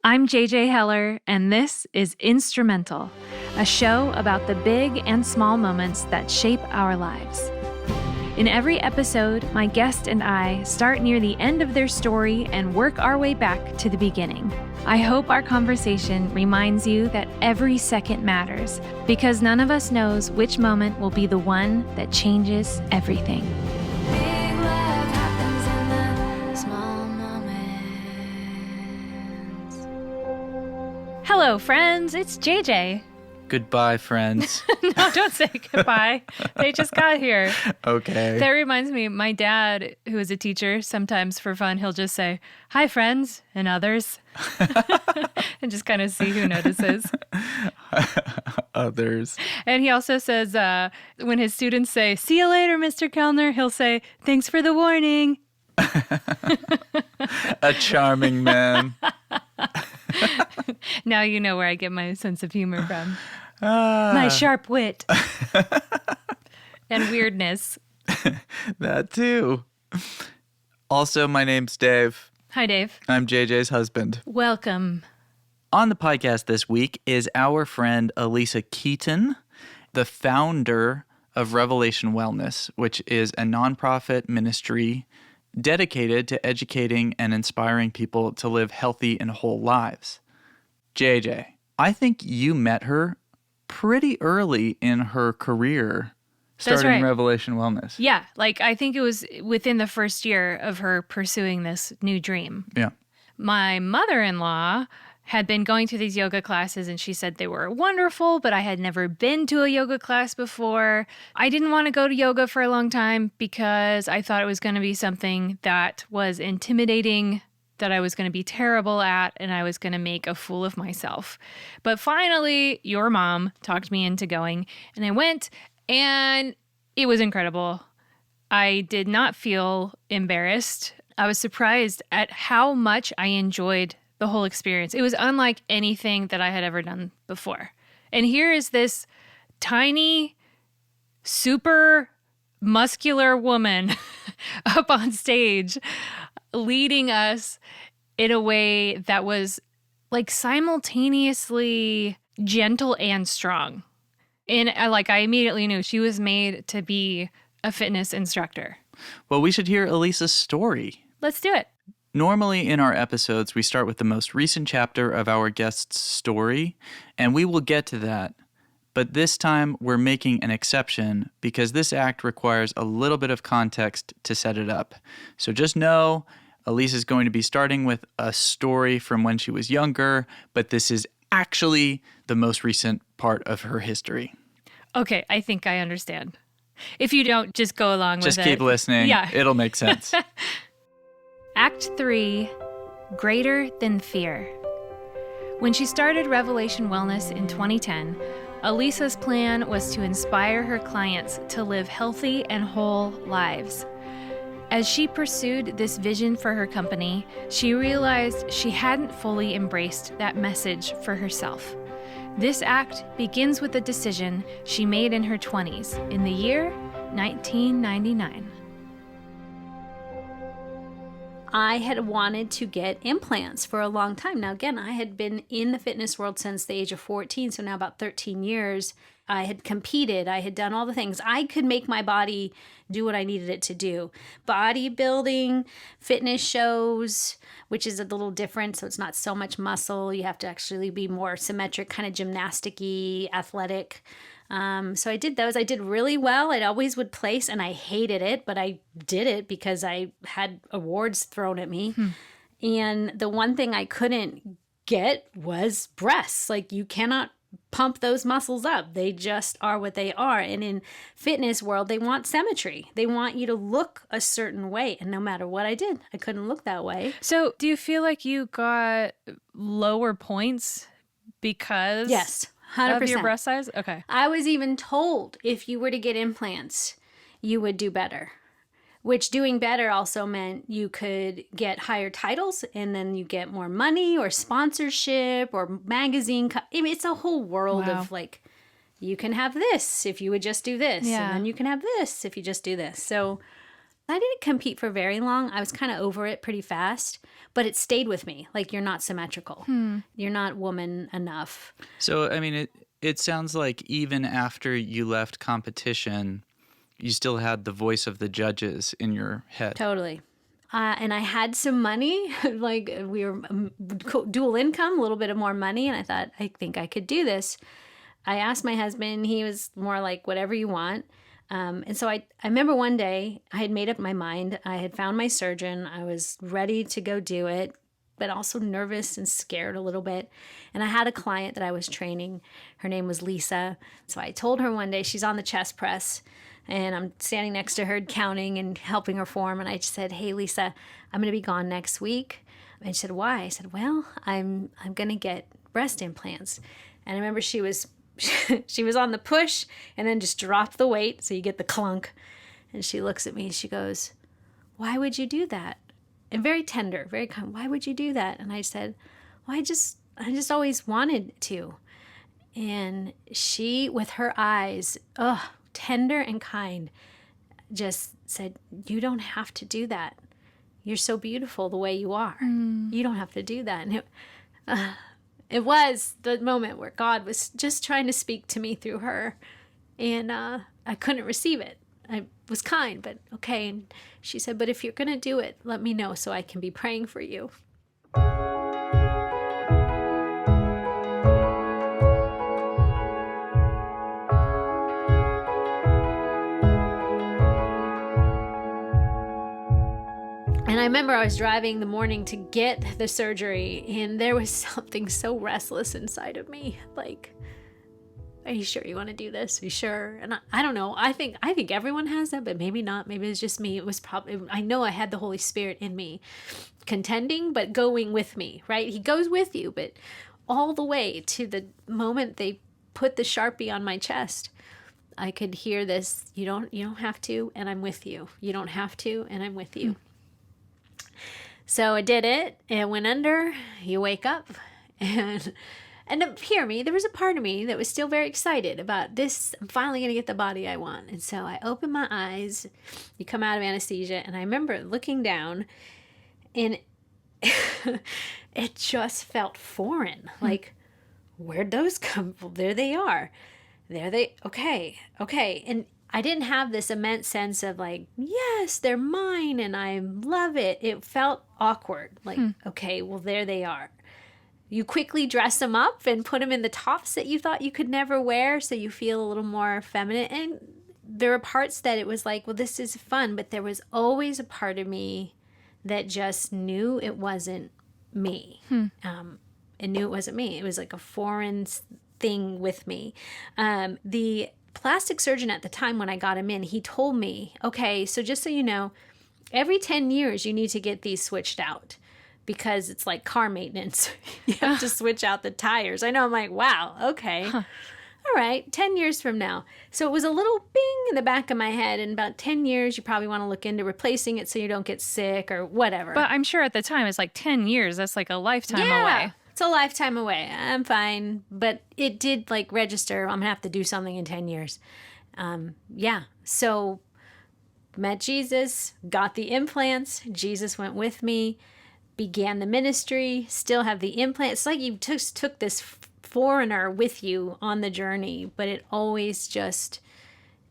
I'm JJ Heller, and this is Instrumental, a show about the big and small moments that shape our lives. In every episode, my guest and I start near the end of their story and work our way back to the beginning. I hope our conversation reminds you that every second matters, because none of us knows which moment will be the one that changes everything. Hello, friends. It's JJ. Goodbye, friends. No, don't say goodbye. They just got here. Okay. That reminds me, my dad, who is a teacher, sometimes for fun, he'll just say, "Hi, friends," and others. And just kind of see who notices. Others. And he also says, when his students say, "See you later, Mr. Kellner," he'll say, "Thanks for the warning." A charming man. Now you know where I get my sense of humor from. My sharp wit. And weirdness. That too. Also, my name's Dave. Hi, Dave. I'm JJ's husband. Welcome. On the podcast this week is our friend Alisa Keeton, the founder of Revelation Wellness, which is a nonprofit ministry dedicated to educating and inspiring people to live healthy and whole lives. JJ, I think you met her pretty early in her career starting right. Revelation Wellness. Yeah, I think it was within the first year of her pursuing this new dream. Yeah. My mother-in-law had been going through these yoga classes, and she said they were wonderful, but I had never been to a yoga class before. I didn't want to go to yoga for a long time because I thought it was going to be something that was intimidating, that I was going to be terrible at, and I was going to make a fool of myself. But finally, your mom talked me into going, and I went, and it was incredible. I did not feel embarrassed. I was surprised at how much I enjoyed the whole experience. It was unlike anything that I had ever done before. And here is this tiny, super muscular woman up on stage leading us in a way that was simultaneously gentle and strong. And I immediately knew she was made to be a fitness instructor. Well, we should hear Elisa's story. Let's do it. Normally in our episodes, we start with the most recent chapter of our guest's story, and we will get to that. But this time, we're making an exception because this act requires a little bit of context to set it up. So just know, Elisa's going to be starting with a story from when she was younger, but this is actually the most recent part of her history. Okay, I think I understand. If you don't, just go along with it. Just keep listening. Yeah. It'll make sense. Act 3, Greater Than Fear. When she started Revelation Wellness in 2010, Alisa's plan was to inspire her clients to live healthy and whole lives. As she pursued this vision for her company, she realized she hadn't fully embraced that message for herself. This act begins with a decision she made in her 20s, in the year 1999. I had wanted to get implants for a long time. Now, again, I had been in the fitness world since the age of 14, so now about 13 years. I had competed. I had done all the things. I could make my body do what I needed it to do. Bodybuilding, fitness shows, which is a little different, so it's not so much muscle. You have to actually be more symmetric, kind of gymnastic-y, athletic. So I did those. I did really well. I always would place, and I hated it, but I did it because I had awards thrown at me. And the one thing I couldn't get was breasts. You cannot pump those muscles up. They just are what they are. And in fitness world, they want symmetry. They want you to look a certain way. And no matter what I did, I couldn't look that way. So do you feel like you got lower points because Yes. 100%. of your breast size? Okay. I was even told if you were to get implants, you would do better. Which doing better also meant you could get higher titles and then you get more money or sponsorship or magazine. It's a whole world of you can have this if you would just do this. Yeah. And then you can have this if you just do this. So I didn't compete for very long. I was kind of over it pretty fast, but it stayed with me. Like, you're not symmetrical. You're not woman enough. So, I mean, it sounds like even after you left competition, you still had the voice of the judges in your head. Totally. And I had some money, like we were dual income, a little bit of more money. And I thought, I think I could do this. I asked my husband, he was more like, whatever you want. And so I remember one day I had made up my mind. I had found my surgeon. I was ready to go do it, but also nervous and scared a little bit. And I had a client that I was training. Her name was Lisa. So I told her one day, she's on the chest press, and I'm standing next to her counting and helping her form. And I just said, hey, Lisa, I'm going to be gone next week. And she said, why? I said, well, I'm going to get breast implants. And I remember she was on the push and then just dropped the weight. So you get the clunk. And she looks at me and she goes, why would you do that? And very tender, very kind. Why would you do that? And I said, well, I just always wanted to. And she, with her eyes, tender and kind, just said, you don't have to do that. You're so beautiful the way you are. You don't have to do that. And it was the moment where God was just trying to speak to me through her. And I couldn't receive it. I was kind, but okay. And she said, but if you're going to do it, let me know so I can be praying for you. And I remember I was driving the morning to get the surgery, and there was something so restless inside of me. Like, are you sure you want to do this? Are you sure? And I don't know. I think everyone has that, but maybe not. Maybe it's just me. It was probably, I know I had the Holy Spirit in me contending, but going with me, right? He goes with you, but all the way to the moment they put the Sharpie on my chest, I could hear this, you don't have to, and I'm with you. You don't have to, and I'm with you. So I did it, and it went under. You wake up, and hear me, there was a part of me that was still very excited about this. I'm finally going to get the body I want. And so I opened my eyes. You come out of anesthesia, and I remember looking down, and it just felt foreign. Like, where'd those come from? There they are. Okay. And I didn't have this immense sense of like, yes, they're mine and I love it. It felt awkward. Like, okay, well, there they are. You quickly dress them up and put them in the tops that you thought you could never wear so you feel a little more feminine. And there were parts that it was like, well, this is fun. But there was always a part of me that just knew it wasn't me. It knew it wasn't me. It was like a foreign thing with me. The plastic surgeon at the time when I got him in, he told me, okay, so just so you know, every 10 years you need to get these switched out because it's like car maintenance. You have to switch out the tires. I know. I'm like, wow, okay. All right, 10 years from now. So it was a little bing in the back of my head. In about 10 years, you probably want to look into replacing it so you don't get sick or whatever. But I'm sure at the time it's like 10 years. That's like a lifetime away. It's a lifetime away. I'm fine. But it did like register. I'm going to have to do something in 10 years. So met Jesus, got the implants. Jesus went with me, began the ministry, still have the implants. It's like you took this foreigner with you on the journey, but it always just,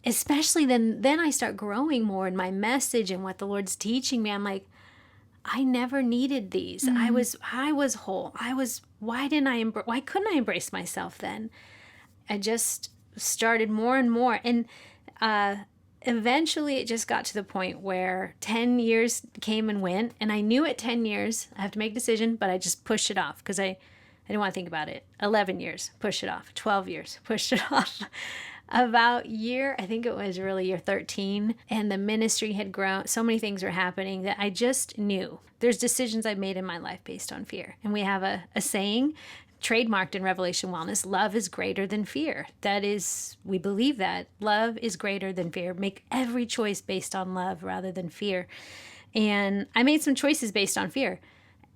especially then I start growing more in my message and what the Lord's teaching me. I'm like, I never needed these. I was whole. Why couldn't I embrace myself then? I just started more and more. And eventually it just got to the point where 10 years came and went. And I knew at 10 years, I have to make a decision, but I just pushed it off because I didn't want to think about it. 11 years, push it off. 12 years, pushed it off. About I think it was really year 13, and the ministry had grown. So many things were happening that I just knew. There's decisions I've made in my life based on fear. And we have a saying, trademarked in Revelation Wellness, love is greater than fear. That is, we believe that. Love is greater than fear. Make every choice based on love rather than fear. And I made some choices based on fear.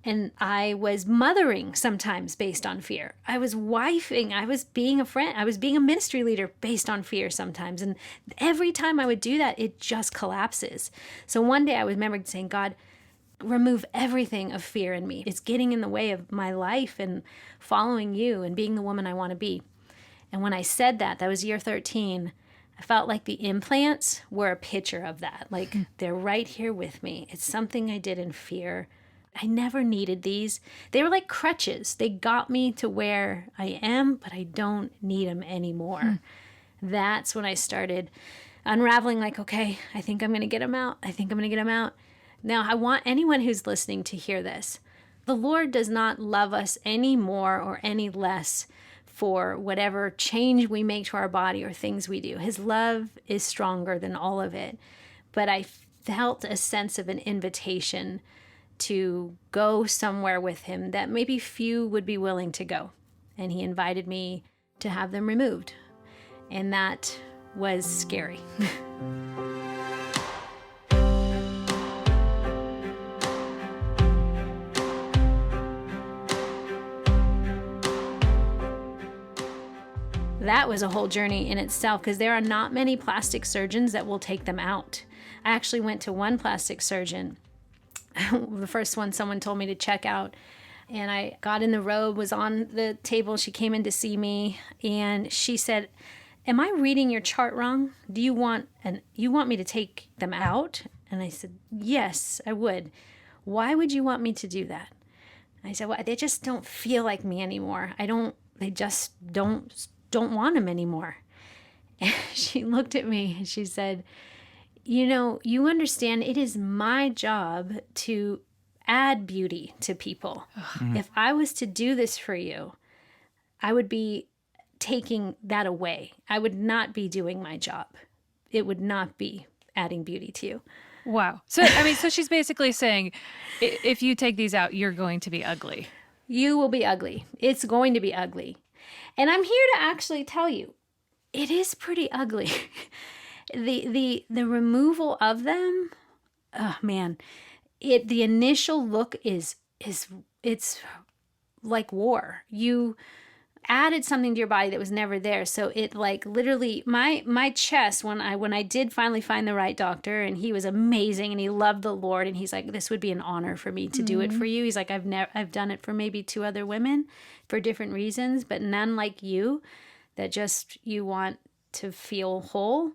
And I was mothering sometimes based on fear. I was wifing. I was being a friend. I was being a ministry leader based on fear sometimes. And every time I would do that, it just collapses. So one day I remembered saying, God, remove everything of fear in me. It's getting in the way of my life and following you and being the woman I want to be. And when I said that, that was year 13, I felt like the implants were a picture of that. Like they're right here with me. It's something I did in fear. I never needed these. They were like crutches. They got me to where I am, but I don't need them anymore. That's when I started unraveling, like, okay, I think I'm going to get them out. I think I'm going to get them out. Now, I want anyone who's listening to hear this. The Lord does not love us any more or any less for whatever change we make to our body or things we do. His love is stronger than all of it. But I felt a sense of an invitation to go somewhere with him that maybe few would be willing to go. And he invited me to have them removed. And that was scary. That was a whole journey in itself because there are not many plastic surgeons that will take them out. I actually went to one plastic surgeon. The first one someone told me to check out, and I got in the robe, was on the table. She came in to see me, and she said, am I reading your chart wrong? Do you want me to take them out? And I said, yes, I would. Why would you want me to do that? And I said, well, they just don't feel like me anymore. They just don't want them anymore. And she looked at me and she said, you understand it is my job to add beauty to people. Mm-hmm. If I was to do this for you, I would be taking that away. I would not be doing my job. It would not be adding beauty to you. Wow. So she's basically saying, if you take these out, you're going to be ugly. You will be ugly. It's going to be ugly. And I'm here to actually tell you, it is pretty ugly. The removal of them, oh man, the initial look is it's like war. You added something to your body that was never there. So it like literally my chest when I did finally find the right doctor, and he was amazing and he loved the Lord, and he's like, this would be an honor for me to do it for you. He's like, I've done it for maybe 2 other women for different reasons, but none like you that just you want to feel whole.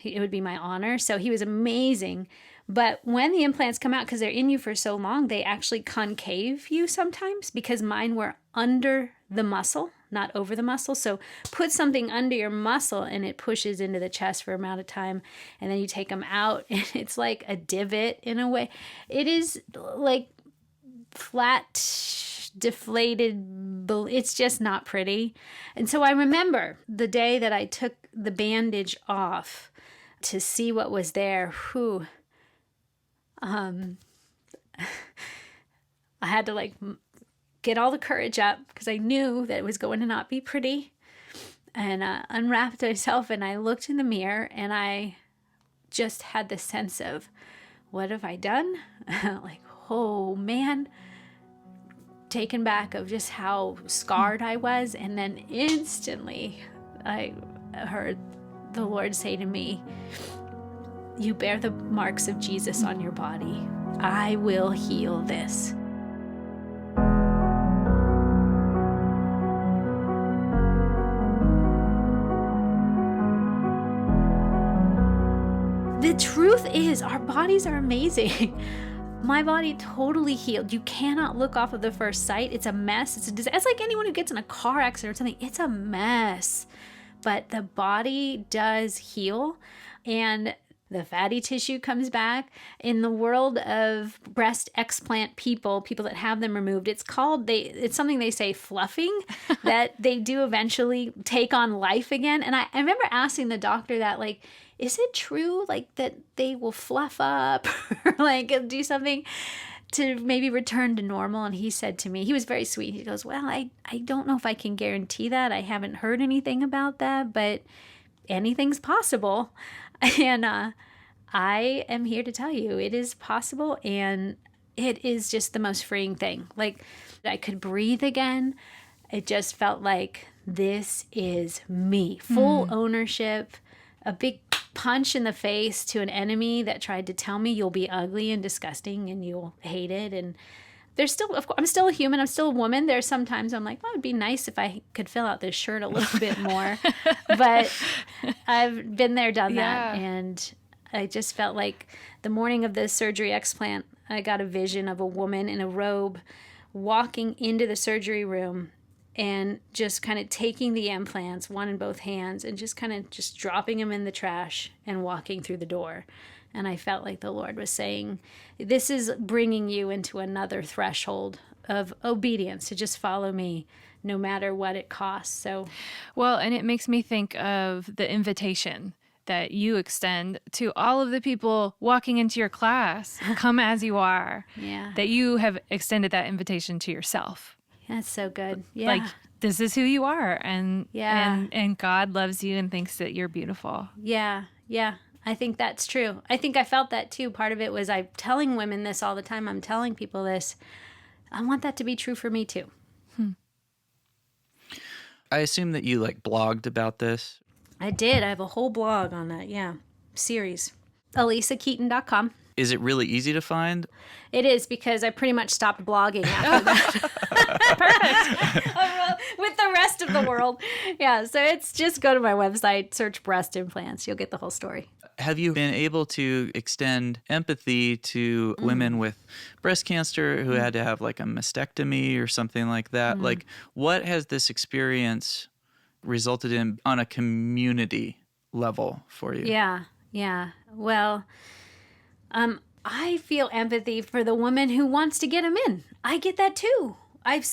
It would be my honor. So he was amazing. But when the implants come out, because they're in you for so long, they actually concave you sometimes, because mine were under the muscle, not over the muscle. So put something under your muscle and it pushes into the chest for an amount of time. And then you take them out and it's like a divot in a way. It is like flat, deflated. It's just not pretty. And so I remember the day that I took the bandage off to see what was there. I had to like get all the courage up because I knew that it was going to not be pretty, and unwrapped myself, and I looked in the mirror and I just had the sense of, what have I done? Like, oh man, taken back of just how scarred I was. And then instantly I heard the Lord say to me, you bear the marks of Jesus on your body. I will heal this. The truth is, our bodies are amazing. My body totally healed. You cannot look off of the first sight. It's a mess. It's like anyone who gets in a car accident or something. It's a mess. But the body does heal, and the fatty tissue comes back. In the world of breast explant people that have them removed, it's something they say fluffing, that they do eventually take on life again. And I remember asking the doctor that, like, is it true, like, that they will fluff up or like do something to maybe return to normal? And he said to me, he was very sweet. He goes, well, I don't know if I can guarantee that. I haven't heard anything about that, but anything's possible. And I am here to tell you it is possible. And it is just the most freeing thing. Like, I could breathe again. It just felt like this is me. Full ownership, a big punch in the face to an enemy that tried to tell me you'll be ugly and disgusting and you'll hate it. And there's still, of course, I'm still a human. I'm still a woman. There's sometimes I'm like, well, it'd be nice if I could fill out this shirt a little bit more. But I've been there, done that. And I just felt like the morning of the surgery explant, I got a vision of a woman in a robe walking into the surgery room and just kind of taking the implants, one in both hands, and just kind of just dropping them in the trash and walking through the door. And I felt like the Lord was saying, this is bringing you into another threshold of obedience, to just follow me no matter what it costs. So, well, and it makes me think of the invitation that you extend to all of the people walking into your class, come as you are. Yeah. That you have extended that invitation to yourself. That's so good. Yeah. Like, this is who you are, and Yeah. and God loves you and thinks that you're beautiful. Yeah. Yeah. I think that's true. I think I felt that too. Part of it was I'm telling women this all the time. I'm telling people this. I want that to be true for me too. I assume that you like blogged about this. I did. I have a whole blog on that. Yeah. Series. AlisaKeeton.com. Is it really easy to find? It is, because I pretty much stopped blogging after that. Perfect. With the rest of the world. Yeah, so it's just go to my website, search breast implants. You'll get the whole story. Have you been able to extend empathy to women with breast cancer who had to have like a mastectomy or something like that? Like, what has this experience resulted in on a community level for you? Yeah, yeah. Well, I feel empathy for the woman who wants to get them in. I get that too. I'm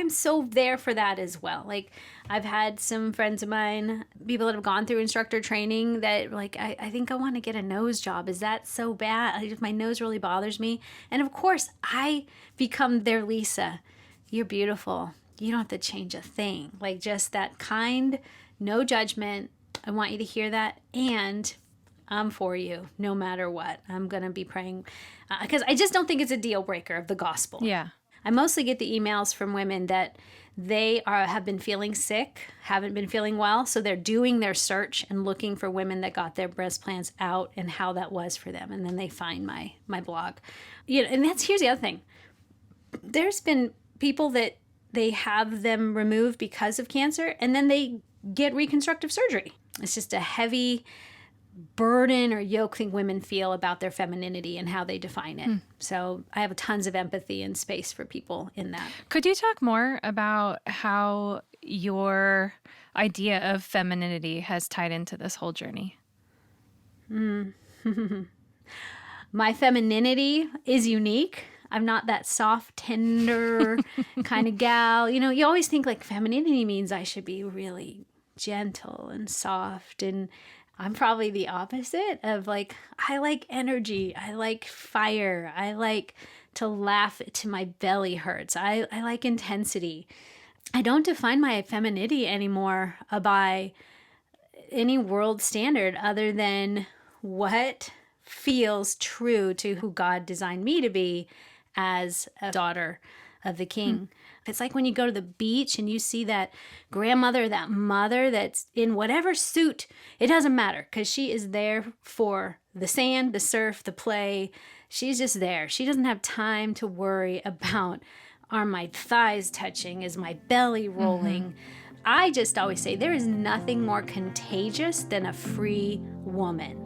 so there for that as well. Like, I've had some friends of mine, people that have gone through instructor training, that like, I think I want to get a nose job. Is that so bad? My nose really bothers me. And of course, I become their Lisa. You're beautiful. You don't have to change a thing. Like, just that kind, no judgment. I want you to hear that. And I'm for you no matter what. I'm going to be praying, because I just don't think it's a deal breaker of the gospel. Yeah. I mostly get the emails from women that they have been feeling sick, haven't been feeling well, so they're doing their search and looking for women that got their breast plants out and how that was for them, and then they find my blog. And here's the other thing. There's been people that they have them removed because of cancer, and then they get reconstructive surgery. It's just a heavy burden or yoke thing women feel about their femininity and how they define it. So I have tons of empathy and space for people in that. Could you talk more about how your idea of femininity has tied into this whole journey? My femininity is unique. I'm not that soft, tender kind of gal. You always think like femininity means I should be really gentle and soft, and I'm probably the opposite of like, I like energy. I like fire. I like to laugh till my belly hurts. I like intensity. I don't define my femininity anymore by any world standard other than what feels true to who God designed me to be as a daughter of the King. It's like when you go to the beach and you see that grandmother, that mother that's in whatever suit, it doesn't matter, because she is there for the sand, the surf, the play. She's just there. She doesn't have time to worry about, are my thighs touching? Is my belly rolling? I just always say there is nothing more contagious than a free woman.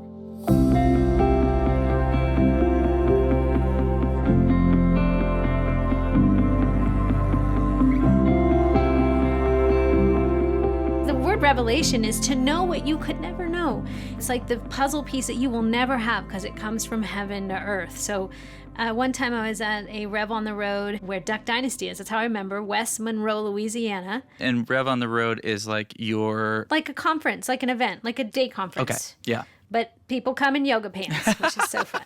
Revelation is to know what you could never know. It's like the puzzle piece that you will never have because it comes from heaven to earth. So one time I was at a Rev on the Road where Duck Dynasty is. That's how I remember. West Monroe, Louisiana. And Rev on the Road is like your... Like a conference, like an event, like a day conference. Okay, yeah. But people come in yoga pants, which is so fun.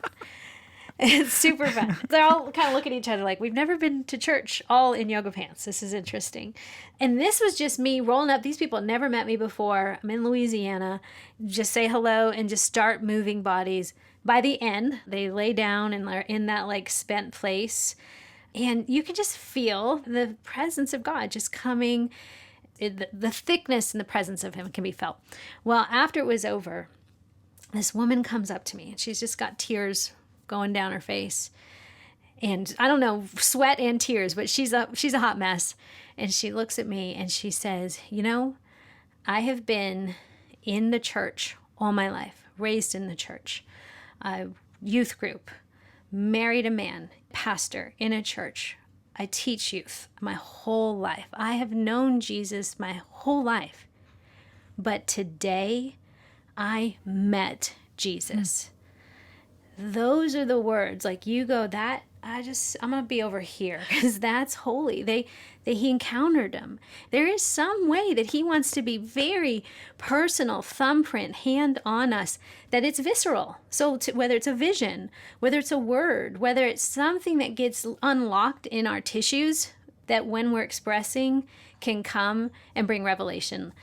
It's super fun. They're all kind of look at each other like, we've never been to church all in yoga pants. This is interesting. And this was just me rolling up. These people had never met me before. I'm in Louisiana. Just say hello and just start moving bodies. By the end, they lay down and they're in that like spent place. And you can just feel the presence of God just coming. The thickness and the presence of him can be felt. Well, after it was over, this woman comes up to me and she's just got tears going down her face, and I don't know, sweat and tears, but she's a hot mess. And she looks at me and she says, I have been in the church all my life, raised in the church, youth group, married a man, pastor in a church. I teach youth my whole life. I have known Jesus my whole life. But today I met Jesus. Those are the words, like you go, that I'm going to be over here because that's holy. He encountered him. There is some way that he wants to be very personal, thumbprint, hand on us, that it's visceral. So whether it's a vision, whether it's a word, whether it's something that gets unlocked in our tissues, that when we're expressing can come and bring revelation.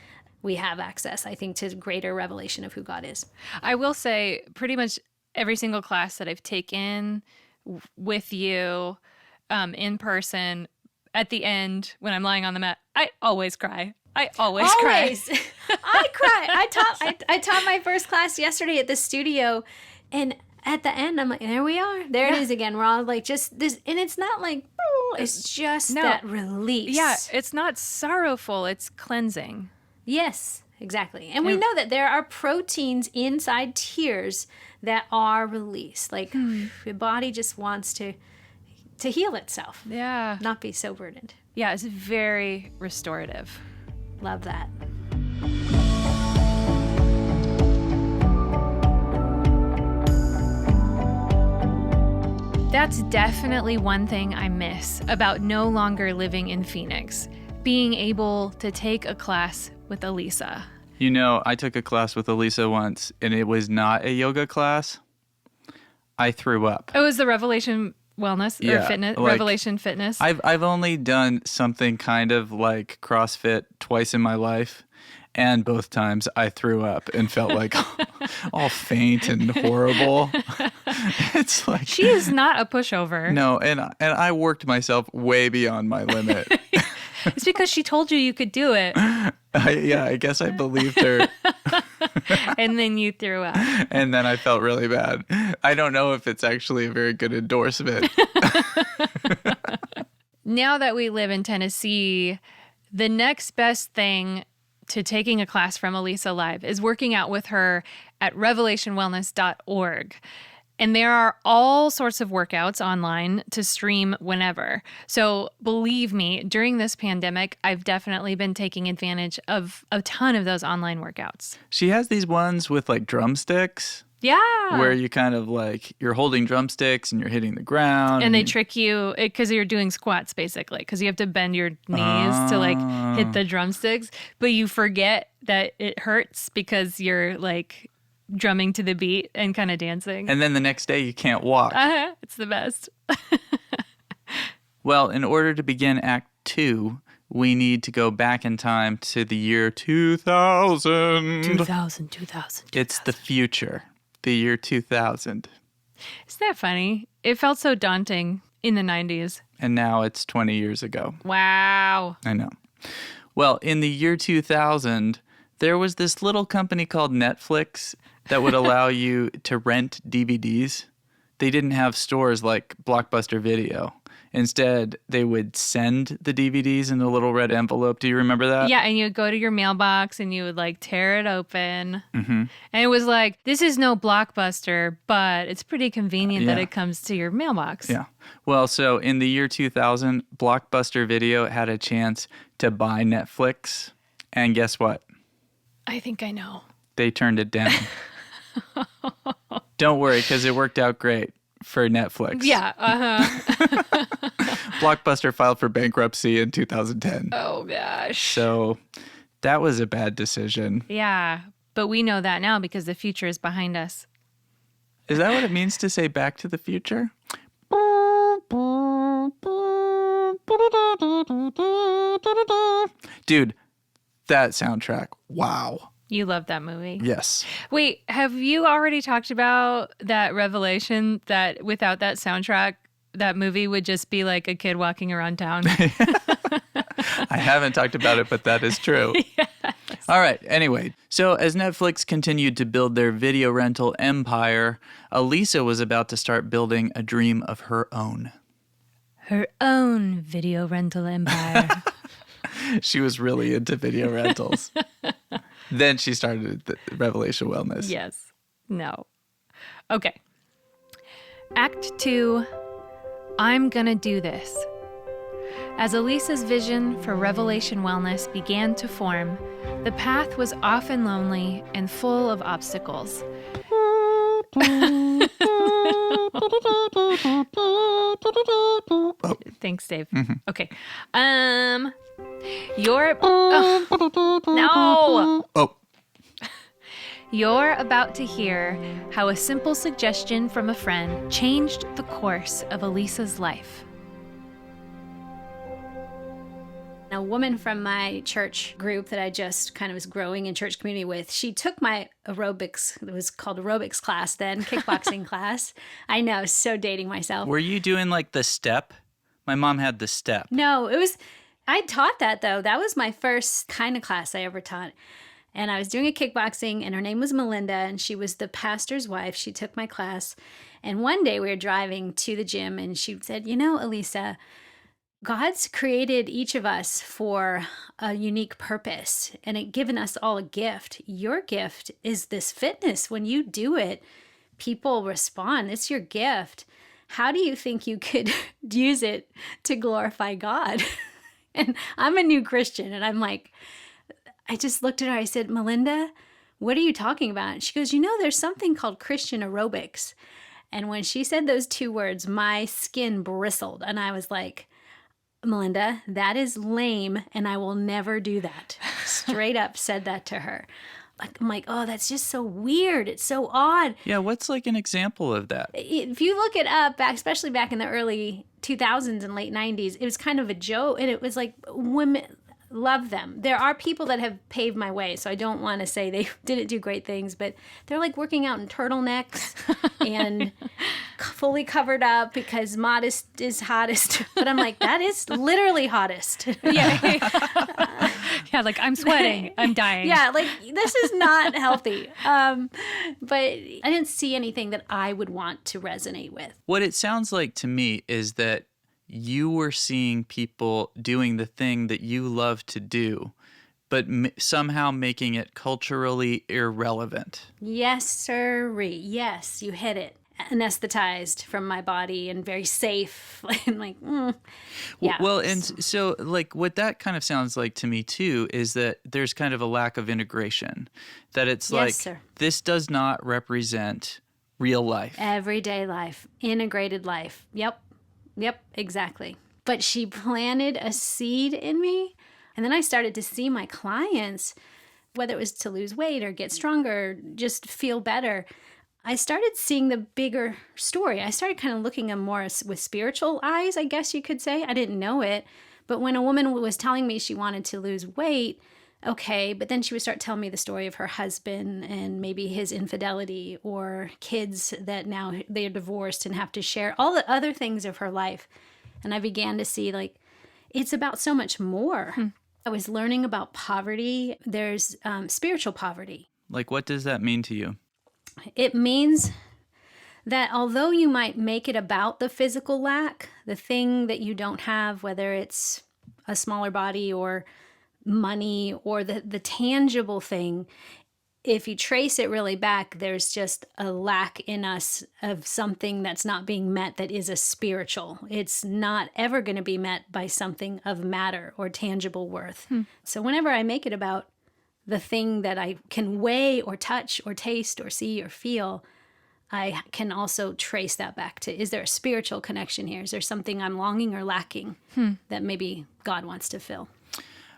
We have access, I think, to greater revelation of who God is. I will say pretty much every single class that I've taken with you in person, at the end, when I'm lying on the mat, I always cry. I always cry. I cry. I taught my first class yesterday at the studio, and at the end, I'm like, there we are. There it is again. We're all like, just this, and it's not like, it's just that release. Yeah, it's not sorrowful. It's cleansing. Yes, exactly. And we know that there are proteins inside tears that are released. Like the body just wants to heal itself. Yeah. Not be so burdened. Yeah, it's very restorative. Love that. That's definitely one thing I miss about no longer living in Phoenix. Being able to take a class with Alisa. I took a class with Alisa once, and it was not a yoga class. I threw up. It was the Revelation Wellness or Fitness, like, Revelation Fitness. I've only done something kind of like CrossFit twice in my life, and both times I threw up and felt like all faint and horrible. It's like she is not a pushover. No, and I worked myself way beyond my limit. It's because she told you could do it. I guess I believed her. And then you threw up. And then I felt really bad. I don't know if it's actually a very good endorsement. Now that we live in Tennessee, the next best thing to taking a class from Alisa live is working out with her at revelationwellness.org. And there are all sorts of workouts online to stream whenever. So believe me, during this pandemic, I've definitely been taking advantage of a ton of those online workouts. She has these ones with like drumsticks. Yeah. Where you kind of like, you're holding drumsticks and you're hitting the ground. And they trick you because you're doing squats basically, because you have to bend your knees to like hit the drumsticks. But you forget that it hurts because you're like drumming to the beat and kind of dancing. And then the next day you can't walk. It's the best. Well, in order to begin Act 2, we need to go back in time to the year 2000. 2000. It's the future, the year 2000. Isn't that funny? It felt so daunting in the 90s. And now it's 20 years ago. Wow. I know. Well, in the year 2000, there was this little company called Netflix that would allow you to rent DVDs. They didn't have stores like Blockbuster Video. Instead, they would send the DVDs in a little red envelope. Do you remember that? Yeah, and you would go to your mailbox and you would like tear it open. Mm-hmm. And it was like, this is no Blockbuster, but it's pretty convenient that it comes to your mailbox. Yeah. Well, so in the year 2000, Blockbuster Video had a chance to buy Netflix. And guess what? I think I know. They turned it down. Don't worry, because it worked out great for Netflix. Yeah, Blockbuster filed for bankruptcy in 2010. Oh, gosh. So that was a bad decision. Yeah, but we know that now because the future is behind us. Is that what it means to say Back to the Future? Dude, that soundtrack. Wow. You love that movie. Yes. Wait, have you already talked about that revelation that without that soundtrack, that movie would just be like a kid walking around town? I haven't talked about it, but that is true. Yes. All right. Anyway, so as Netflix continued to build their video rental empire, Alisa was about to start building a dream of her own. Her own video rental empire. She was really into video rentals. Then she started the Revelation Wellness. Yes. No. Okay. Act 2, I'm gonna do this. As Alisa's vision for Revelation Wellness began to form, the path was often lonely and full of obstacles. Thanks, Dave. Mm-hmm. Okay. No. Oh. You're about to hear how a simple suggestion from a friend changed the course of Alisa's life. A woman from my church group that I just kind of was growing in church community with, she took my aerobics, it was called aerobics class then, kickboxing class. I know, so dating myself. Were you doing like the step? My mom had the step. No, I taught that though. That was my first kind of class I ever taught. And I was doing a kickboxing and her name was Melinda and she was the pastor's wife. She took my class. And one day we were driving to the gym and she said, you know, Alisa, God's created each of us for a unique purpose and it given us all a gift. Your gift is this fitness. When you do it, people respond. It's your gift. How do you think you could use it to glorify God? And I'm a new Christian and I'm like, I just looked at her. I said, Melinda, what are you talking about? And she goes, you know, there's something called Christian aerobics. And when she said those two words, my skin bristled. And I was like, Melinda, that is lame and I will never do that. Straight up said that to her. I'm like, oh, that's just so weird. It's so odd. Yeah, what's like an example of that? If you look it up, especially back in the early 2000s and late 90s, it was kind of a joke. And it was like women love them. There are people that have paved my way, so I don't want to say they didn't do great things, but they're like working out in turtlenecks and fully covered up because modest is hottest. But I'm like, that is literally hottest. Yeah. Yeah, like I'm sweating. I'm dying. Yeah, like this is not healthy. But I didn't see anything that I would want to resonate with. What it sounds like to me is that you were seeing people doing the thing that you love to do, but somehow making it culturally irrelevant. Yes, sirree. Yes, you hit it. Anesthetized from my body and very safe. And like, yeah. Well, and so like what that kind of sounds like to me too is that there's kind of a lack of integration. That it's yes, like, sir. This does not represent real life. Everyday life. Integrated life. Yep, exactly. But she planted a seed in me. And then I started to see my clients, whether it was to lose weight or get stronger, just feel better. I started seeing the bigger story. I started kind of looking at more with spiritual eyes, I guess you could say. I didn't know it. But when a woman was telling me she wanted to lose weight, okay, but then she would start telling me the story of her husband and maybe his infidelity or kids that now they're divorced and have to share all the other things of her life. And I began to see like, it's about so much more. I was learning about poverty. There's spiritual poverty. Like, what does that mean to you? It means that although you might make it about the physical lack, the thing that you don't have, whether it's a smaller body or money or the tangible thing, if you trace it really back, there's just a lack in us of something that's not being met that is a spiritual. It's not ever going to be met by something of matter or tangible worth. So whenever I make it about the thing that I can weigh or touch or taste or see or feel, I can also trace that back to, is there a spiritual connection here? Is there something I'm longing or lacking that maybe God wants to fill?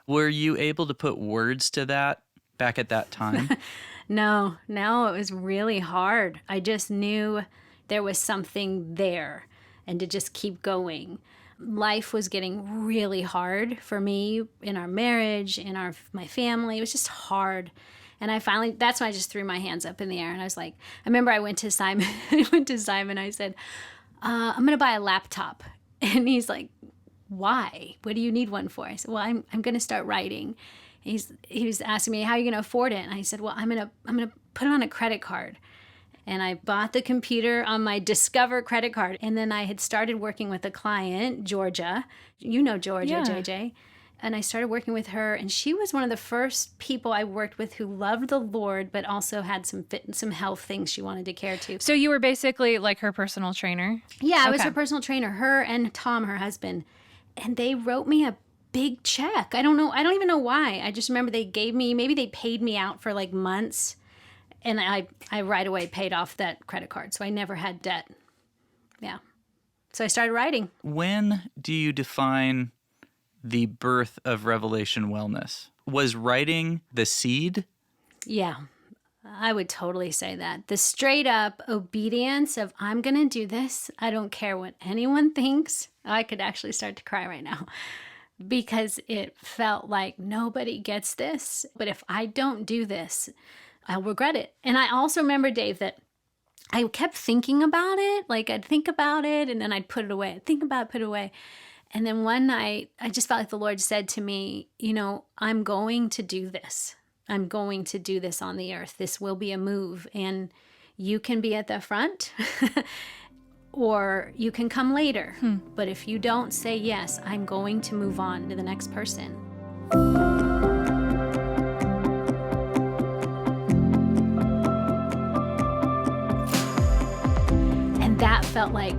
Were you able to put words to that back at that time? No, it was really hard. I just knew there was something there and to just keep going. Life was getting really hard for me in our marriage, in my family. It was just hard. And that's when I just threw my hands up in the air. And I was like, I remember I went to Simon. I said, I'm going to buy a laptop. And he's like, why? What do you need one for? I said, well, I'm going to start writing. He was asking me, how are you going to afford it? And I said, well, I'm going to put it on a credit card. And I bought the computer on my Discover credit card. And then I had started working with a client, Georgia. You know Georgia, Yeah. JJ. And I started working with her. And she was one of the first people I worked with who loved the Lord, but also had some health things she wanted to care to. So you were basically like her personal trainer? Yeah, I was Okay. her personal trainer, her and Tom, her husband. And they wrote me a big check. I don't know. I don't even know why. I just remember maybe they paid me out for like months. And I right away paid off that credit card. So I never had debt. Yeah. So I started writing. When do you define the birth of Revelation Wellness? Was writing the seed? Yeah. I would totally say that. The straight up obedience of I'm going to do this. I don't care what anyone thinks. I could actually start to cry right now because it felt like nobody gets this. But if I don't do this, I'll regret it. And I also remember, Dave, that I kept thinking about it. Like I'd think about it and then I'd put it away. I'd think about it, put it away. And then one night I just felt like the Lord said to me, I'm going to do this. I'm going to do this on the earth. This will be a move. And you can be at the front or you can come later. But if you don't say yes, I'm going to move on to the next person. That felt like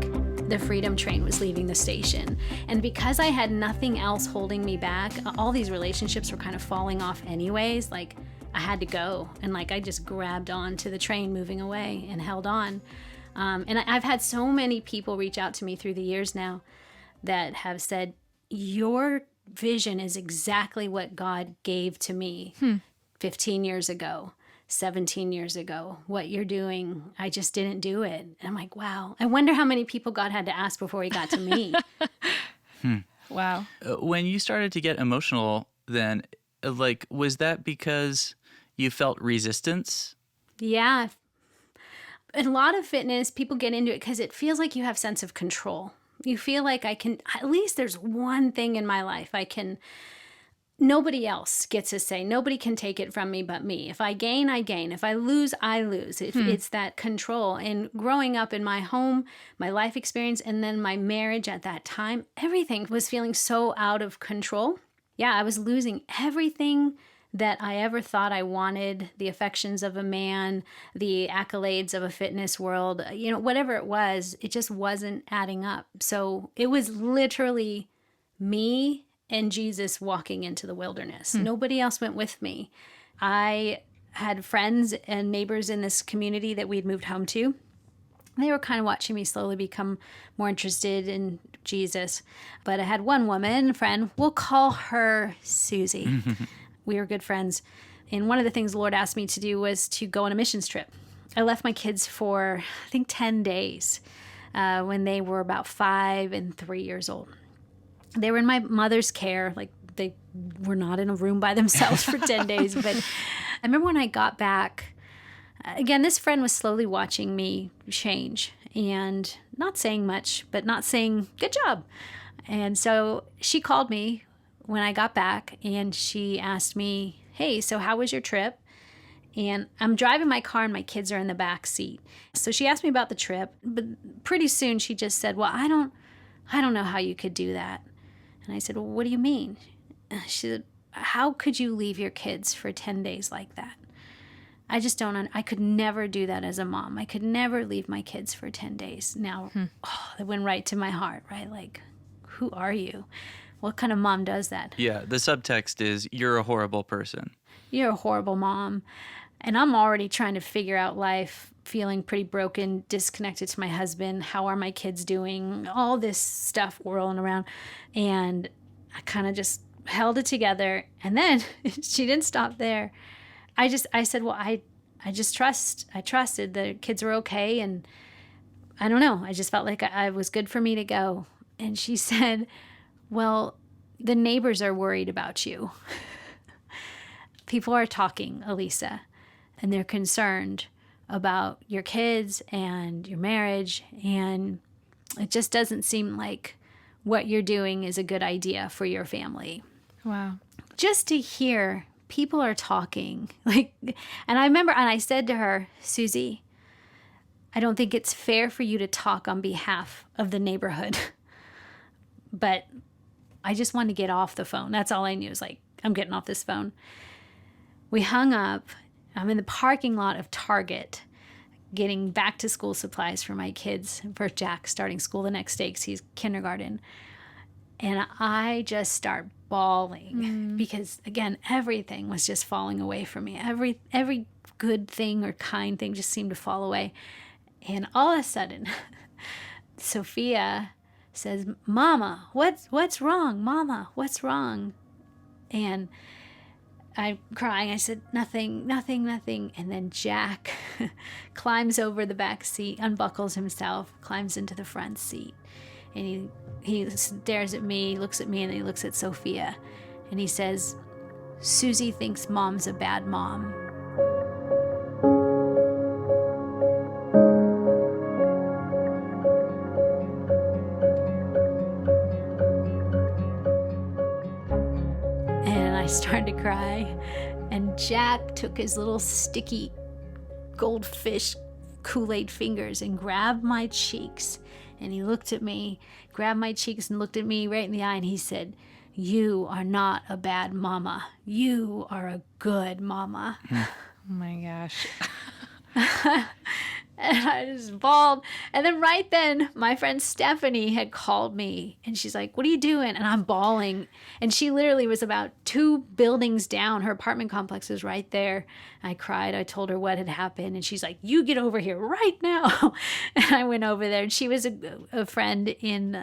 the freedom train was leaving the station. And because I had nothing else holding me back, all these relationships were kind of falling off anyways. Like I had to go. And like I just grabbed on to the train moving away and held on. And I've had so many people reach out to me through the years now that have said, your vision is exactly what God gave to me 15 years ago. 17 years ago, what you're doing, I just didn't do it. And I'm like, wow. I wonder how many people God had to ask before he got to me. Wow. When you started to get emotional then, like, was that because you felt resistance? Yeah. A lot of fitness, people get into it because it feels like you have sense of control. You feel like at least there's one thing in my life nobody else gets a say. Nobody can take it from me but me. If I gain, I gain. If I lose, I lose. It's that control. And growing up in my home, my life experience, and then my marriage at that time, everything was feeling so out of control. Yeah, I was losing everything that I ever thought I wanted, the affections of a man, the accolades of a fitness world, whatever it was, it just wasn't adding up. So it was literally me and Jesus walking into the wilderness. Nobody else went with me. I had friends and neighbors in this community that we'd moved home to. They were kind of watching me slowly become more interested in Jesus. But I had one woman, friend, we'll call her Susie. We were good friends. And one of the things the Lord asked me to do was to go on a missions trip. I left my kids for, I think, 10 days when they were about 5 and 3 years old. They were in my mother's care. Like they were not in a room by themselves for 10 days. But I remember when I got back, again, this friend was slowly watching me change and not saying much, but not saying good job. And so she called me when I got back and she asked me, hey, so how was your trip? And I'm driving my car and my kids are in the back seat. So she asked me about the trip, but pretty soon she just said, well, I don't know how you could do that. And I said, well, what do you mean? She said, how could you leave your kids for 10 days like that? I just don't, I could never do that as a mom. I could never leave my kids for 10 days. Now, that went right to my heart, right? Like, who are you? What kind of mom does that? Yeah, the subtext is you're a horrible person. You're a horrible mom. And I'm already trying to figure out life, feeling pretty broken, disconnected to my husband. How are my kids doing? All this stuff whirling around. And I kind of just held it together. And then she didn't stop there. I said, well, I trusted the kids were okay. And I don't know. I just felt like I was good for me to go. And she said, well, the neighbors are worried about you. People are talking, Alisa, and they're concerned about your kids and your marriage. And it just doesn't seem like what you're doing is a good idea for your family. Wow. Just to hear people are talking, like, and I remember, and I said to her, Susie, I don't think it's fair for you to talk on behalf of the neighborhood, but I just wanted to get off the phone. That's all I knew. It was like, I'm getting off this phone. We hung up. I'm in the parking lot of Target getting back to school supplies for my kids, for Jack starting school the next day because he's kindergarten. And I just start bawling because, again, everything was just falling away from me. Every good thing or kind thing just seemed to fall away. And all of a sudden, Sophia says, Mama, what's wrong? Mama, what's wrong? And I'm crying. I said, nothing. And then Jack climbs over the back seat, unbuckles himself, climbs into the front seat. And he stares at me, looks at me, and then he looks at Sophia. And he says, Susie thinks Mom's a bad mom. And I started to cry. And Jack took his little sticky goldfish Kool-Aid fingers and grabbed my cheeks. And he looked at me, grabbed my cheeks and looked at me right in the eye, and he said, you are not a bad mama. You are a good mama. Oh my gosh. And I just bawled. And then right then, my friend Stephanie had called me. And she's like, what are you doing? And I'm bawling. And she literally was about 2 buildings down. Her apartment complex is right there. I cried. I told her what had happened. And she's like, you get over here right now. And I went over there. And she was a friend in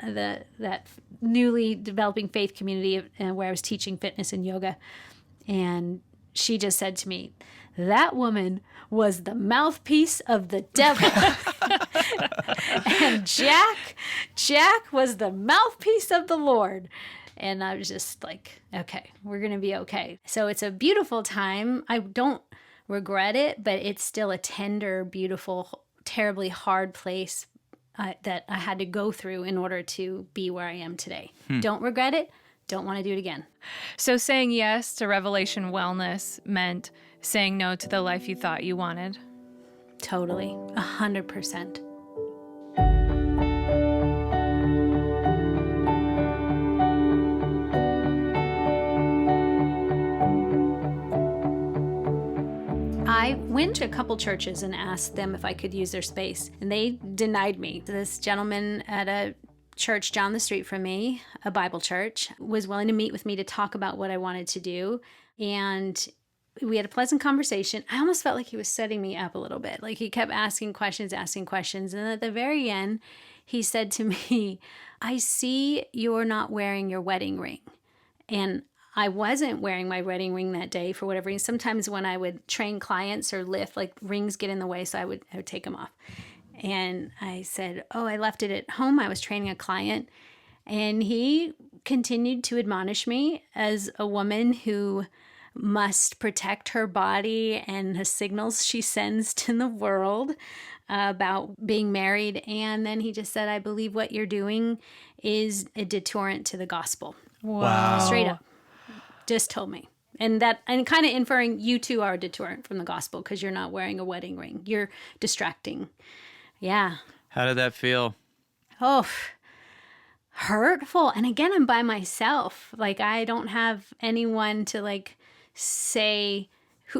that newly developing faith community where I was teaching fitness and yoga. And she just said to me, that woman was the mouthpiece of the devil. And Jack was the mouthpiece of the Lord. And I was just like, okay, we're going to be okay. So it's a beautiful time. I don't regret it, but it's still a tender, beautiful, terribly hard place that I had to go through in order to be where I am today. Don't regret it. Don't want to do it again. So saying yes to Revelation Wellness meant saying no to the life you thought you wanted? Totally. 100%. I went to a couple churches and asked them if I could use their space, and they denied me. This gentleman at a church down the street from me, a Bible church, was willing to meet with me to talk about what I wanted to do. And we had a pleasant conversation. I almost felt like he was setting me up a little bit. Like he kept asking questions. And then at the very end, he said to me, I see you're not wearing your wedding ring. And I wasn't wearing my wedding ring that day for whatever reason. Sometimes when I would train clients or lift, like rings get in the way, so I would take them off. And I said, oh, I left it at home. I was training a client. And he continued to admonish me as a woman who must protect her body and the signals she sends to the world about being married. And then he just said, I believe what you're doing is a deterrent to the gospel. Wow. Straight up. Just told me. And kind of inferring you too are a deterrent from the gospel because you're not wearing a wedding ring. You're distracting. Yeah. How did that feel? Oh, hurtful. And again, I'm by myself. Like I don't have anyone to like say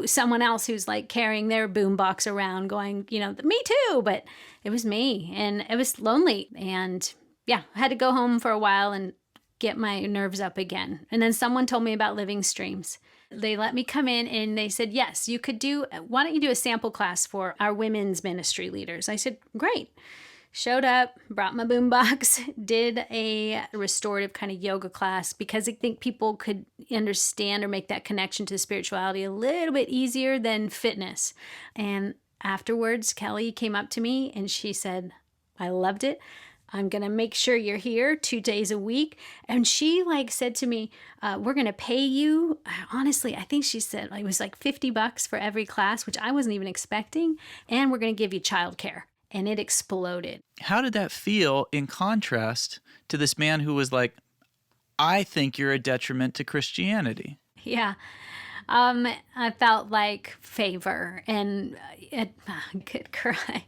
someone else who's like carrying their boombox around going, me too. But it was me and it was lonely. And yeah, I had to go home for a while and get my nerves up again. And then someone told me about Living Streams. They let me come in and they said, yes, why don't you do a sample class for our women's ministry leaders? I said, great. Showed up, brought my boombox, did a restorative kind of yoga class because I think people could understand or make that connection to spirituality a little bit easier than fitness. And afterwards, Kelly came up to me and she said, I loved it. I'm going to make sure you're here 2 days a week. And she said to me, we're going to pay you. Honestly, I think she said it was like $50 for every class, which I wasn't even expecting. And we're going to give you childcare. And it exploded. How did that feel in contrast to this man who was like, I think you're a detriment to Christianity? Yeah. I felt like favor and I could cry.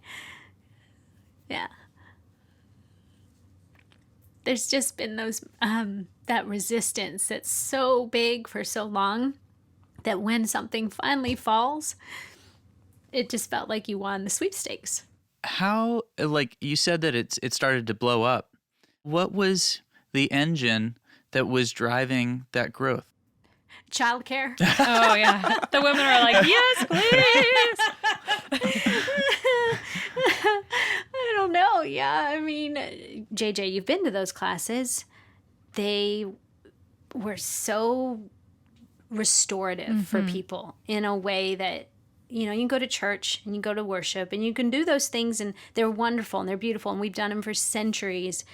Yeah. There's just been those, that resistance that's so big for so long that when something finally falls, it just felt like you won the sweepstakes. How, you said that it started to blow up. What was the engine that was driving that growth? Childcare. Oh, yeah. The women are like, yes, please. I don't know. Yeah. I mean, JJ, you've been to those classes. They were so restorative for people in a way that, you can go to church and you go to worship and you can do those things and they're wonderful and they're beautiful and we've done them for centuries.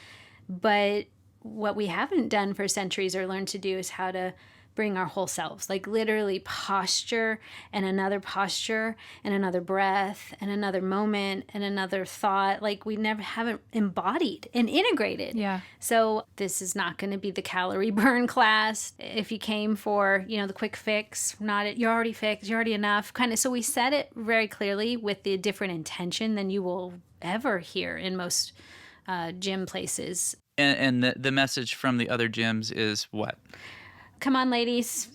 But what we haven't done for centuries or learned to do is how to bring our whole selves, literally posture and another breath and another moment and another thought. We never haven't embodied and integrated. Yeah. So this is not going to be the calorie burn class. If you came for, the quick fix, you're already fixed, you're already enough kind of. So we set it very clearly with the different intention than you will ever hear in most gym places. And the message from the other gyms is what? Come on, ladies,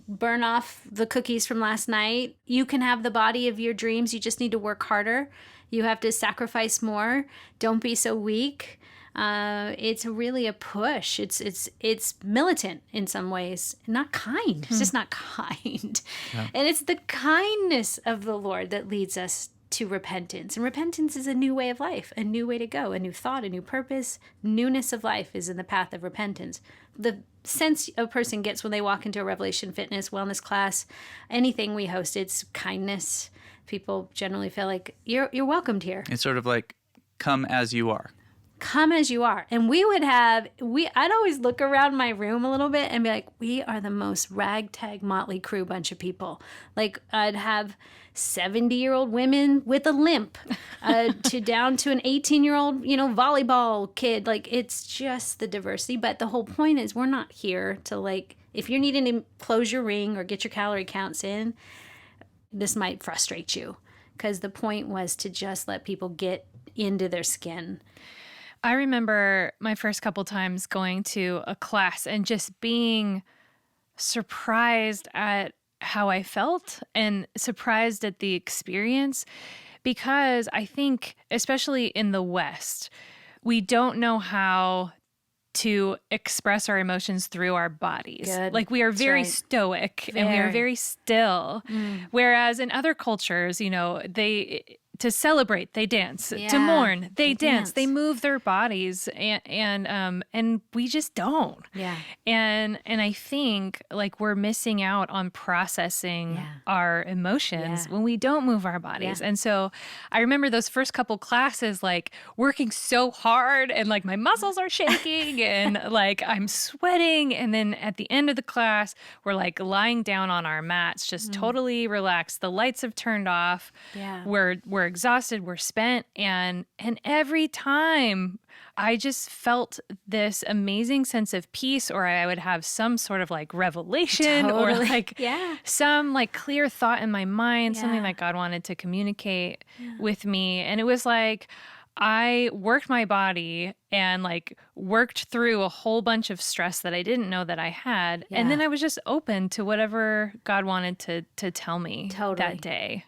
burn off the cookies from last night. You can have the body of your dreams. You just need to work harder. You have to sacrifice more. Don't be so weak. It's really a push. It's militant in some ways, not kind. It's just not kind. Yeah. And it's the kindness of the Lord that leads us to repentance. And repentance is a new way of life, a new way to go, a new thought, a new purpose. Newness of life is in the path of repentance. The sense a person gets when they walk into a Revelation Fitness wellness class, anything we host, it's kindness. People generally feel like you're welcomed here. It's sort of like, come as you are. Come as you are. And I'd always look around my room a little bit and be like, we are the most ragtag motley crew bunch of people. I'd have 70-year-old women with a limp down to an 18-year-old, volleyball kid. It's just the diversity. But the whole point is we're not here to if you're needing to close your ring or get your calorie counts in, this might frustrate you because the point was to just let people get into their skin. I remember my first couple times going to a class and just being surprised at how I felt and surprised at the experience because I think, especially in the West, we don't know how to express our emotions through our bodies. Good. We are very That's right. stoic and we are very still. Whereas in other cultures, to celebrate, they dance. Yeah, to mourn, they dance. dance. They move their bodies, and we just don't. Yeah. And I think we're missing out on processing our emotions when we don't move our bodies. Yeah. And so I remember those first couple classes, working so hard, and my muscles are shaking, and I'm sweating. And then at the end of the class, we're lying down on our mats, just totally relaxed. The lights have turned off. Yeah. We're exhausted, we're spent, and every time I just felt this amazing sense of peace, or I would have some sort of revelation Totally. or some clear thought in my mind, something Yeah. that God wanted to communicate with me. And it was I worked my body and worked through a whole bunch of stress that I didn't know that I had. Yeah. And then I was just open to whatever God wanted to tell me Totally. that day.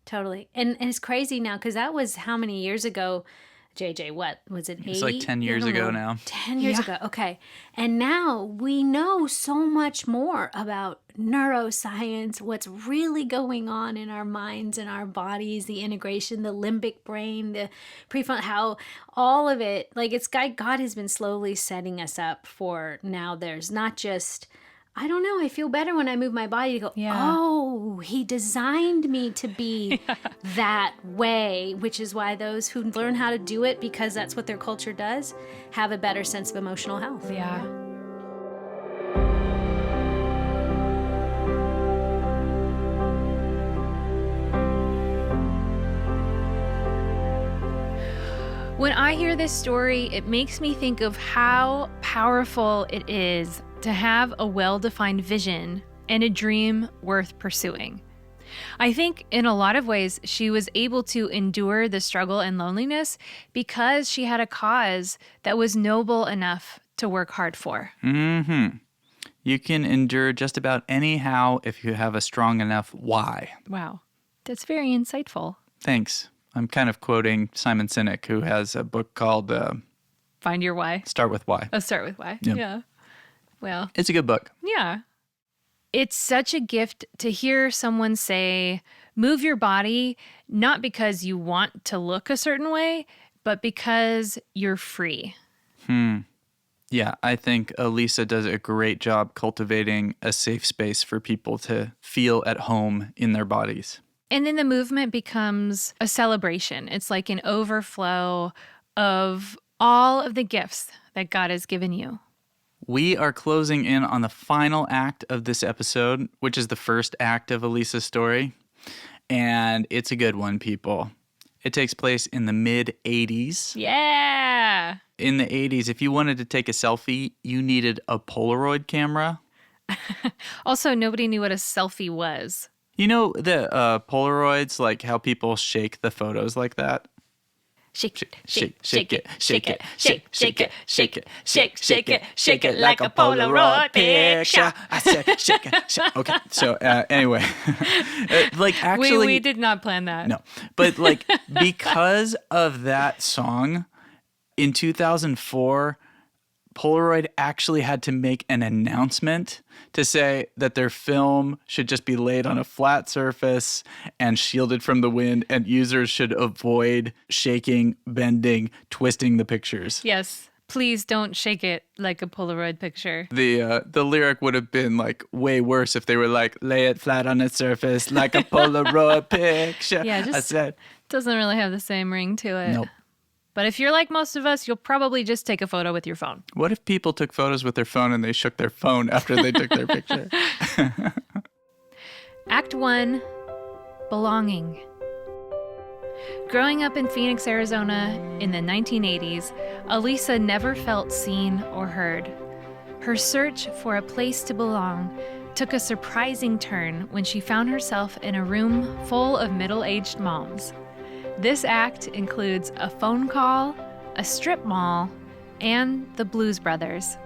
Totally. And it's crazy now because that was how many years ago JJ, what was it? It's like 10 years ago now. 10 years ago. Okay. And now we know so much more about neuroscience, what's really going on in our minds and our bodies, the integration, the limbic brain, the prefrontal, how all of it, like God has been slowly setting us up for now. There's not just, I don't know, I feel better when I move my body to go, oh, he designed me to be that way, which is why those who learn how to do it, because that's what their culture does, have a better sense of emotional health. Yeah. When I hear this story, it makes me think of how powerful it is to have a well-defined vision and a dream worth pursuing. I think in a lot of ways, she was able to endure the struggle and loneliness because she had a cause that was noble enough to work hard for. Mm-hmm. You can endure just about anyhow if you have a strong enough why. Wow, that's very insightful. Thanks. I'm kind of quoting Simon Sinek, who has a book called Find Your Why. Start With Why. Oh, Start With Why. Yep. Yeah. Well, it's a good book. Yeah. It's such a gift to hear someone say, move your body, not because you want to look a certain way, but because you're free. Yeah, I think Alisa does a great job cultivating a safe space for people to feel at home in their bodies. And then the movement becomes a celebration. It's like an overflow of all of the gifts that God has given you. We are closing in on the final act of this episode, which is the first act of Alisa's story. And it's a good one, people. It takes place in the mid-'80s. Yeah. In the 80s, if you wanted to take a selfie, you needed a Polaroid camera. Also, nobody knew what a selfie was. You know the Polaroids, like how people shake the photos like that? Shake it, Shake it, shake it, shake it, shake it, shake it like a Polaroid picture. I said shake it. Okay, so anyway, like actually, we did not plan that. No, but like because of that song in 2004, Polaroid actually had to make an announcement to say that their film should just be laid on a flat surface and shielded from the wind, and users should avoid shaking, bending, twisting the pictures. Yes. Please don't shake it like a Polaroid picture. The lyric would have been like way worse if they were like, lay it flat on its surface like a Polaroid picture. Yeah, just doesn't really have the same ring to it. Nope. But if you're like most of us, you'll probably just take a photo with your phone. What if people took photos with their phone and they shook their phone after they took their picture? Act 1, belonging. Growing up in Phoenix, Arizona in the 1980s, Alisa never felt seen or heard. Her search for a place to belong took a surprising turn when she found herself in a room full of middle-aged moms. This act includes a phone call, a strip mall, and the Blues Brothers.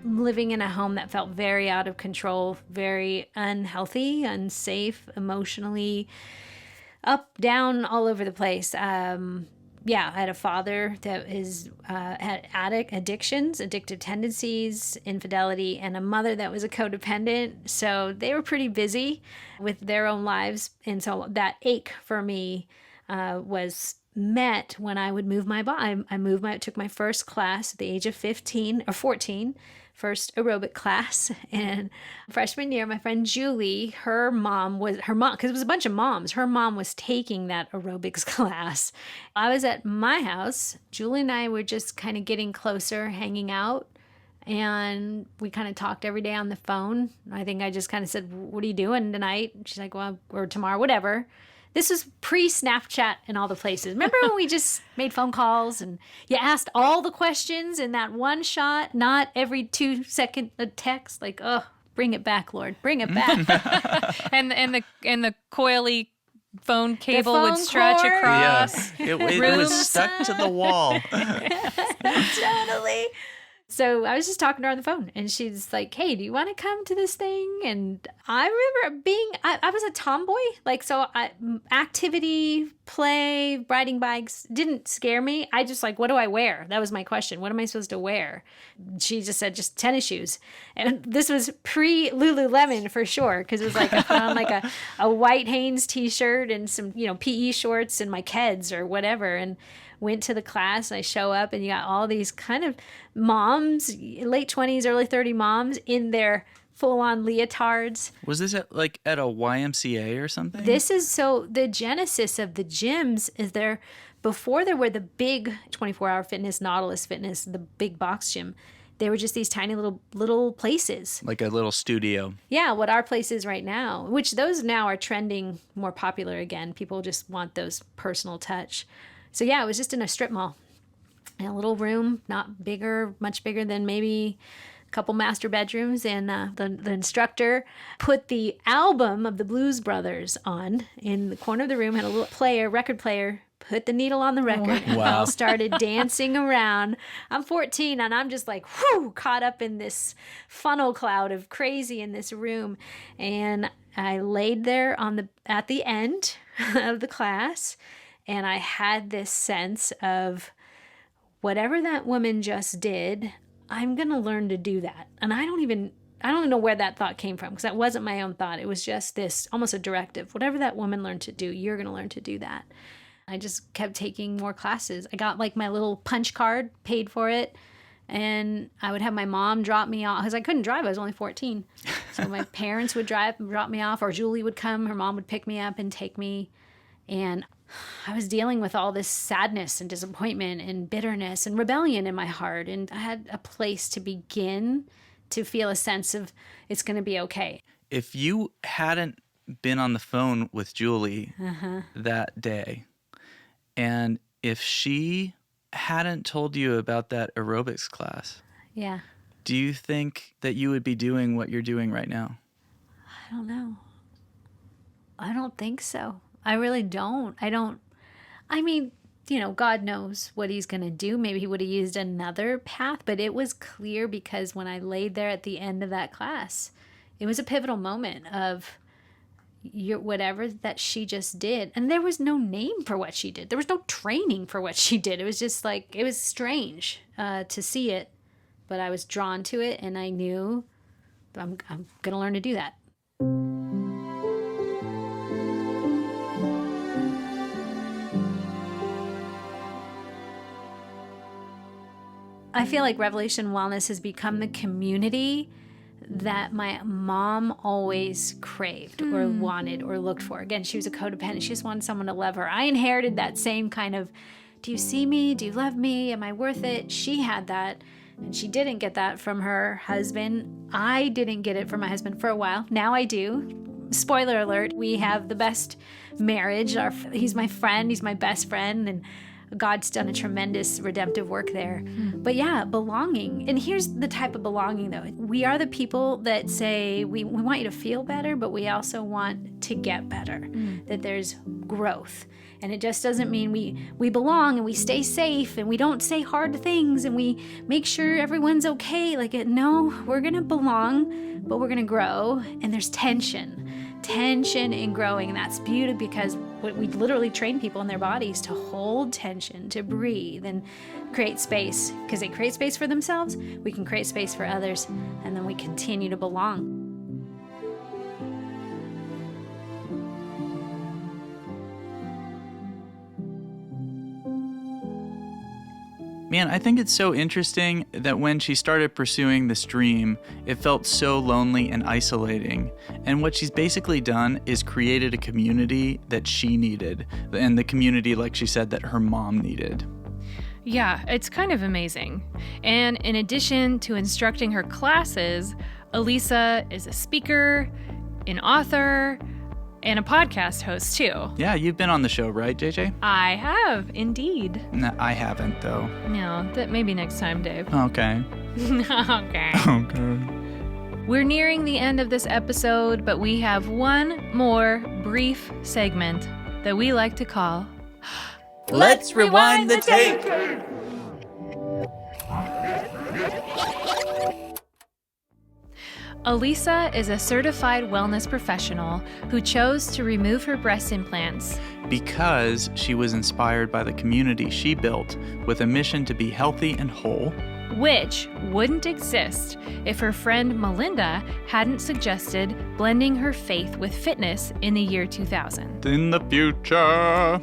Living in a home that felt very out of control, very unhealthy, unsafe, emotionally, up, down, all over the place. I had a father that had addictions, addictive tendencies, infidelity, and a mother that was a codependent. So they were pretty busy with their own lives. And so that ache for me was met when I would move my body. I took my first class at the age of 15 or 14, first aerobic class. And freshman year, my friend Julie, her mom, because it was a bunch of moms, her mom was taking that aerobics class. I was at my house. Julie and I were just kind of getting closer, hanging out. And we kind of talked every day on the phone. I think I just kind of said, what are you doing tonight? She's like, well, or tomorrow, whatever. This was pre-Snapchat and all the places. Remember when we just made phone calls and you asked all the questions in that one shot, not every 2-second text? Like, oh, bring it back, Lord, bring it back. and the coily phone cable phone would stretch cord. across. Yeah, it was stuck to the wall. Totally. So I was just talking to her on the phone, and she's like, hey, do you want to come to this thing? And I remember I was a tomboy. Activity, play, riding bikes didn't scare me. I just what do I wear? That was my question. What am I supposed to wear? She just said, just tennis shoes. And this was pre Lululemon for sure. Cause it was I put on a white Hanes t-shirt and some, PE shorts and my Keds or whatever. And went to the class, and I show up, and you got all these kind of moms, late 20s, early 30 moms in their full-on leotards. Was this at a YMCA or something? This is the genesis of the gyms is before there were the big 24-hour fitness, Nautilus Fitness, the big box gym. They were just these tiny little places. Like a little studio. Yeah, what our place is right now, which those now are trending more popular again. People just want those personal touch. So yeah, it was just in a strip mall. In a little room, not bigger, much bigger than maybe a couple master bedrooms. And the instructor put the album of the Blues Brothers on in the corner of the room, had a little record player, put the needle on the record, and we all started dancing around. I'm 14, and I'm just caught up in this funnel cloud of crazy in this room. And I laid there at the end of the class, and I had this sense of whatever that woman just did, I'm going to learn to do that. And I don't even know where that thought came from, because that wasn't my own thought. It was just this, almost a directive. Whatever that woman learned to do, you're going to learn to do that. I just kept taking more classes. I got my little punch card, paid for it. And I would have my mom drop me off, because I couldn't drive. I was only 14. So my parents would drop me off, or Julie would come. Her mom would pick me up and take me. And I was dealing with all this sadness and disappointment and bitterness and rebellion in my heart. And I had a place to begin to feel a sense of it's going to be okay. If you hadn't been on the phone with Julie that day, and if she hadn't told you about that aerobics class, yeah, do you think that you would be doing what you're doing right now? I don't know. I don't think so. I really don't. I mean, God knows what he's going to do. Maybe he would have used another path, but it was clear because when I laid there at the end of that class, it was a pivotal moment of whatever that she just did. And there was no name for what she did. There was no training for what she did. It was just it was strange to see it, but I was drawn to it, and I knew I'm going to learn to do that. I feel like Revelation Wellness has become the community that my mom always craved or wanted or looked for. Again, she was a codependent. She just wanted someone to love her. I inherited that same kind of, do you see me? Do you love me? Am I worth it? She had that, and she didn't get that from her husband. I didn't get it from my husband for a while. Now I do. Spoiler alert, we have the best marriage. He's my friend. He's my best friend. And God's done a tremendous redemptive work there. But yeah, belonging. And here's the type of belonging, though. We are the people that say, we want you to feel better, but we also want to get better, that there's growth. And it just doesn't mean we belong and we stay safe and we don't say hard things and we make sure everyone's okay. No, we're going to belong, but we're going to grow. And there's tension in growing. And that's beauty, because we literally train people in their bodies to hold tension, to breathe and create space, because they create space for themselves. We can create space for others, and then we continue to belong. Man, I think it's so interesting that when she started pursuing this dream, it felt so lonely and isolating. And what she's basically done is created a community that she needed, and the community, like she said, that her mom needed. Yeah, it's kind of amazing. And in addition to instructing her classes, Alisa is a speaker, an author, and a podcast host too. Yeah, you've been on the show, right, JJ? I have, indeed. No, I haven't, though. No, that maybe next time, Dave. Okay. Okay. Okay. We're nearing the end of this episode, but we have one more brief segment that we like to call Let's rewind the tape! Alisa is a certified wellness professional who chose to remove her breast implants because she was inspired by the community she built with a mission to be healthy and whole, which wouldn't exist if her friend Melinda hadn't suggested blending her faith with fitness in the year 2000. in the future.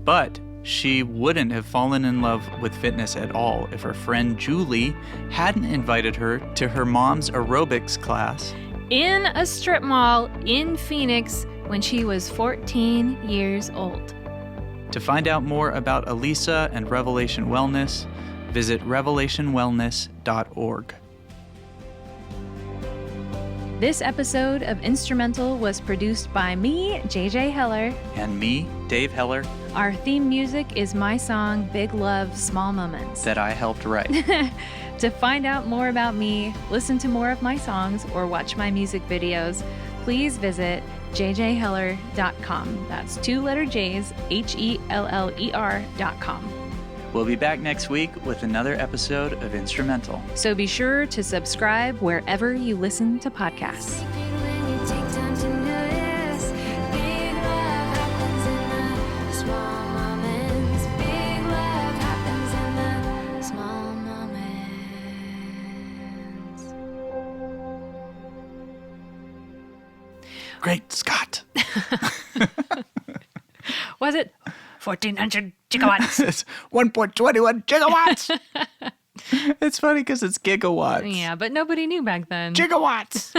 But she wouldn't have fallen in love with fitness at all if her friend Julie hadn't invited her to her mom's aerobics class In a strip mall in Phoenix when she was 14 years old. To find out more about Alisa and Revelation Wellness, visit revelationwellness.org. This episode of Instrumental was produced by me, JJ Heller. And me, Dave Heller, Our theme music is my song, Big Love, Small Moments. that I helped write. To find out more about me, listen to more of my songs, or watch my music videos, please visit jjheller.com. That's 2 letter J's, HELLER.com. We'll be back next week with another episode of Instrumental. So be sure to subscribe wherever you listen to podcasts. Great Scott! Was it 1,400 gigawatts? It's 1.21 gigawatts! It's funny because it's gigawatts. Yeah, but nobody knew back then. Gigawatts!